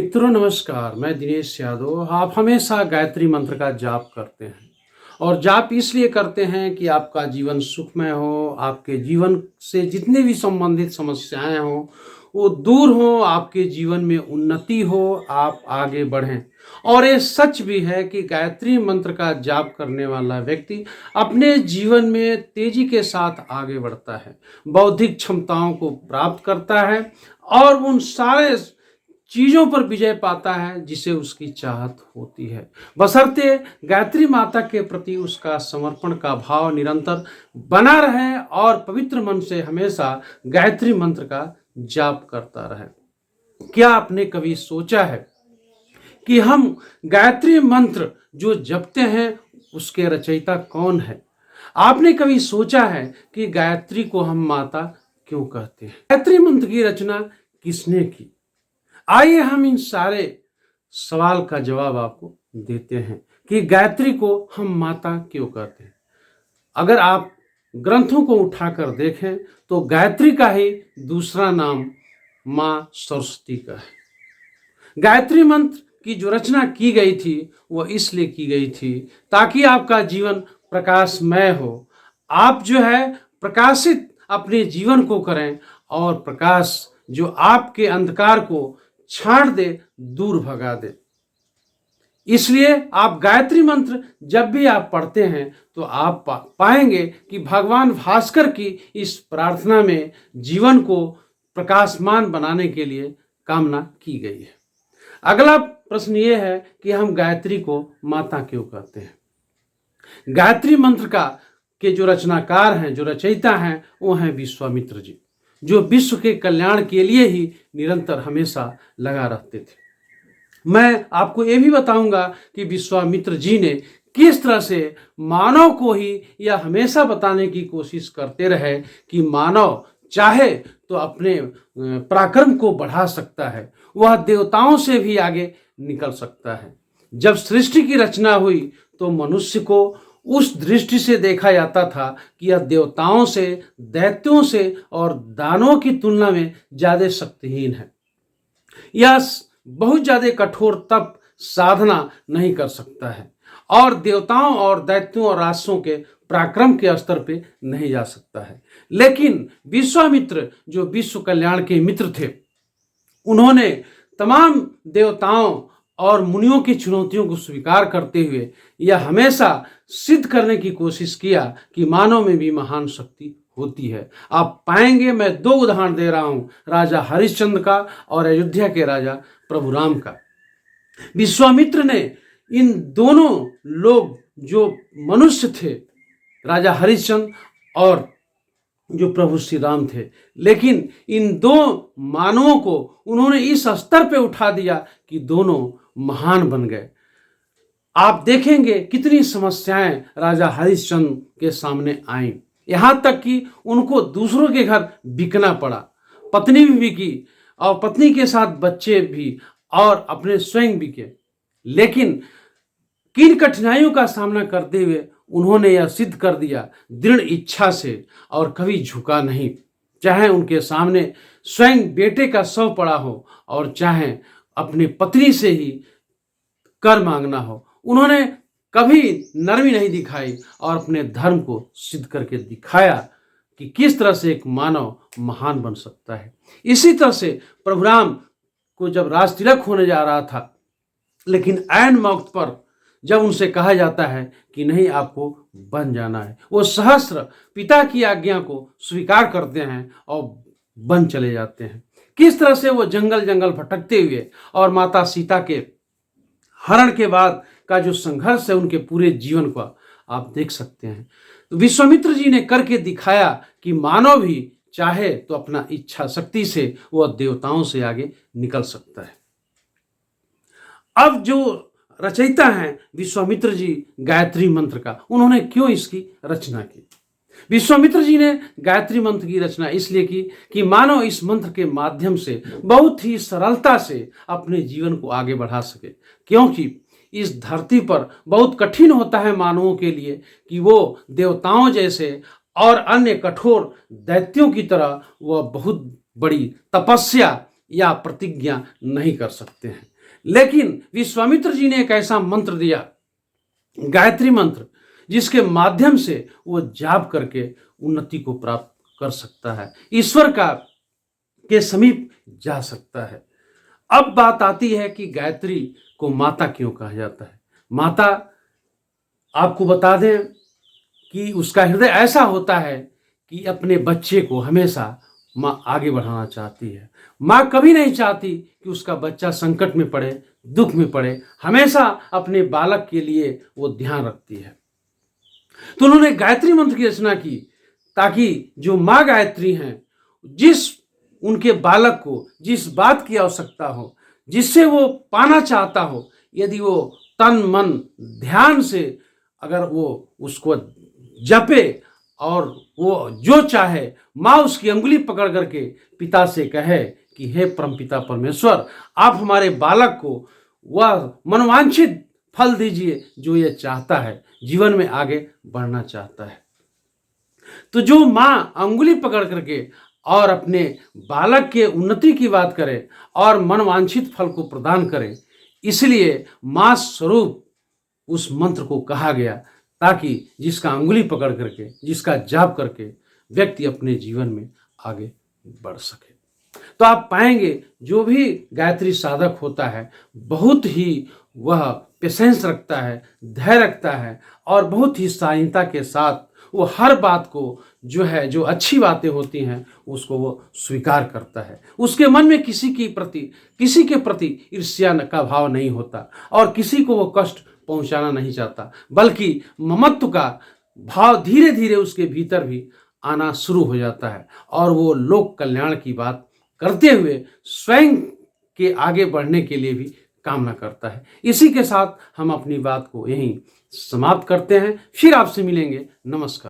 मित्रों नमस्कार। मैं दिनेश यादव। आप हमेशा गायत्री मंत्र का जाप करते हैं और जाप इसलिए करते हैं कि आपका जीवन सुखमय हो, आपके जीवन से जितने भी संबंधित समस्याएं हो वो दूर हो, आपके जीवन में उन्नति हो, आप आगे बढ़ें। और ये सच भी है कि गायत्री मंत्र का जाप करने वाला व्यक्ति अपने जीवन में तेजी के साथ आगे बढ़ता है, बौद्धिक क्षमताओं को प्राप्त करता है और उन सारे चीजों पर विजय पाता है जिसे उसकी चाहत होती है, बशर्ते गायत्री माता के प्रति उसका समर्पण का भाव निरंतर बना रहे और पवित्र मन से हमेशा गायत्री मंत्र का जाप करता रहे। क्या आपने कभी सोचा है कि हम गायत्री मंत्र जो जपते हैं उसके रचयिता कौन है? आपने कभी सोचा है कि गायत्री को हम माता क्यों कहते हैं? गायत्री मंत्र की रचना किसने की? आइए हम इन सारे सवाल का जवाब आपको देते हैं कि गायत्री को हम माता क्यों कहते हैं। अगर आप ग्रंथों को उठाकर देखें तो गायत्री का ही दूसरा नाम मां सरस्वती का है। गायत्री मंत्र की जो रचना की गई थी वो इसलिए की गई थी ताकि आपका जीवन प्रकाशमय हो, आप जो है प्रकाशित अपने जीवन को करें और प्रकाश जो आपके अंधकार को छांट दे, दूर भगा दे। इसलिए आप गायत्री मंत्र जब भी आप पढ़ते हैं तो आप पाएंगे कि भगवान भास्कर की इस प्रार्थना में जीवन को प्रकाशमान बनाने के लिए कामना की गई है। अगला प्रश्न ये है कि हम गायत्री को माता क्यों कहते हैं। गायत्री मंत्र के जो रचनाकार हैं, जो रचयिता हैं, वो हैं विश्वामित्र जी, जो विश्व के कल्याण के लिए ही निरंतर हमेशा लगा रहते थे। मैं आपको ये भी बताऊंगा कि विश्वामित्र जी ने किस तरह से मानव को ही यह हमेशा बताने की कोशिश करते रहे कि मानव चाहे तो अपने पराक्रम को बढ़ा सकता है, वह देवताओं से भी आगे निकल सकता है। जब सृष्टि की रचना हुई तो मनुष्य को उस दृष्टि से देखा जाता था कि यह देवताओं से, दैत्यों से और दानवों की तुलना में ज्यादा शक्तिहीन है। यह बहुत ज्यादा कठोर तप साधना नहीं कर सकता है और देवताओं और दैत्यों और राक्षसों के पराक्रम के स्तर पे नहीं जा सकता है। लेकिन विश्वामित्र जो विश्व कल्याण के मित्र थे, उन्होंने तमाम देवताओं और मुनियों की चुनौतियों को स्वीकार करते हुए यह हमेशा सिद्ध करने की कोशिश किया कि मानव में भी महान शक्ति होती है। आप पाएंगे, मैं दो उदाहरण दे रहा हूं, राजा हरिश्चंद्र का और अयोध्या के राजा प्रभु राम का। विश्वामित्र ने इन दोनों लोग जो मनुष्य थे, राजा हरिश्चंद्र और जो प्रभु श्री राम थे, लेकिन इन दो मानवों को उन्होंने इस स्तर पे उठा दिया कि दोनों महान बन गए। आप देखेंगे कितनी समस्याएं राजा हरिश्चंद्र के सामने आईं, यहां तक कि उनको दूसरों के घर बिकना पड़ा, पत्नी भी बिकी और पत्नी के साथ बच्चे भी और अपने स्वयं बिके। लेकिन किन कठिनाइयों का सामना करते हुए उन्होंने यह सिद्ध कर दिया दृढ़ इच्छा से और कभी झुका नहीं, चाहे उनके सामने स्वयं बेटे का शव पड़ा हो और चाहे अपनी पत्नी से ही कर मांगना हो। उन्होंने कभी नरमी नहीं दिखाई और अपने धर्म को सिद्ध करके दिखाया कि किस तरह से एक मानव महान बन सकता है। इसी तरह से प्रभु राम को जब राज तिलक होने जा रहा था, लेकिन ऐन मौके पर जब उनसे कहा जाता है कि नहीं, आपको बन जाना है, वो सहस्त्र पिता की आज्ञा को स्वीकार करते हैं और बन चले जाते हैं। किस तरह से वो जंगल जंगल भटकते हुए और माता सीता के हरण के बाद का जो संघर्ष है उनके पूरे जीवन का आप देख सकते हैं। तो विश्वामित्र जी ने करके दिखाया कि मानव भी चाहे तो अपना इच्छा शक्ति से वह देवताओं से आगे निकल सकता है। अब जो रचयिता हैं विश्वामित्र जी गायत्री मंत्र का, उन्होंने क्यों इसकी रचना की? विश्वामित्र जी ने गायत्री मंत्र की रचना इसलिए की कि मानव इस मंत्र के माध्यम से बहुत ही सरलता से अपने जीवन को आगे बढ़ा सके, क्योंकि इस धरती पर बहुत कठिन होता है मानवों के लिए कि वो देवताओं जैसे और अन्य कठोर दैत्यों की तरह वह बहुत बड़ी तपस्या या प्रतिज्ञा नहीं कर सकते हैं। लेकिन विश्वामित्र जी ने एक ऐसा मंत्र दिया, गायत्री मंत्र, जिसके माध्यम से वो जाप करके उन्नति को प्राप्त कर सकता है, ईश्वर के समीप जा सकता है। अब बात आती है कि गायत्री को माता क्यों कहा जाता है। माता, आपको बता दें कि उसका हृदय ऐसा होता है कि अपने बच्चे को हमेशा माँ आगे बढ़ाना चाहती है। माँ कभी नहीं चाहती कि उसका बच्चा संकट में पड़े, दुख में पड़े, हमेशा अपने बालक के लिए वो ध्यान रखती है। तो उन्होंने गायत्री मंत्र की रचना की ताकि जो माँ गायत्री हैं, जिस उनके बालक को जिस बात की आवश्यकता हो, जिससे वो पाना चाहता हो, यदि वो तन मन ध्यान से अगर वो उसको जपे और वो जो चाहे, माँ उसकी अंगुली पकड़ करके पिता से कहे कि हे परमपिता परमेश्वर, आप हमारे बालक को वह मनवांछित फल दीजिए जो ये चाहता है, जीवन में आगे बढ़ना चाहता है। तो जो माँ अंगुली पकड़ करके और अपने बालक के उन्नति की बात करे और मनवांछित फल को प्रदान करे, इसलिए माँ स्वरूप उस मंत्र को कहा गया, ताकि जिसका अंगुली पकड़ करके, जिसका जाप करके व्यक्ति अपने जीवन में आगे बढ़ सके। तो आप पाएंगे जो भी गायत्री साधक होता है, बहुत ही वह पेशेंस रखता है, धैर्य रखता है और बहुत ही शालीनता के साथ वो हर बात को जो अच्छी बातें होती हैं उसको वो स्वीकार करता है। उसके मन में किसी के प्रति ईर्ष्या का भाव नहीं होता और किसी को वो कष्ट पहुंचाना नहीं चाहता, बल्कि ममत्व का भाव धीरे धीरे उसके भीतर भी आना शुरू हो जाता है और वो लोक कल्याण की बात करते हुए स्वयं के आगे बढ़ने के लिए भी कामना करता है। इसी के साथ हम अपनी बात को यहीं समाप्त करते हैं। फिर आपसे मिलेंगे। नमस्कार।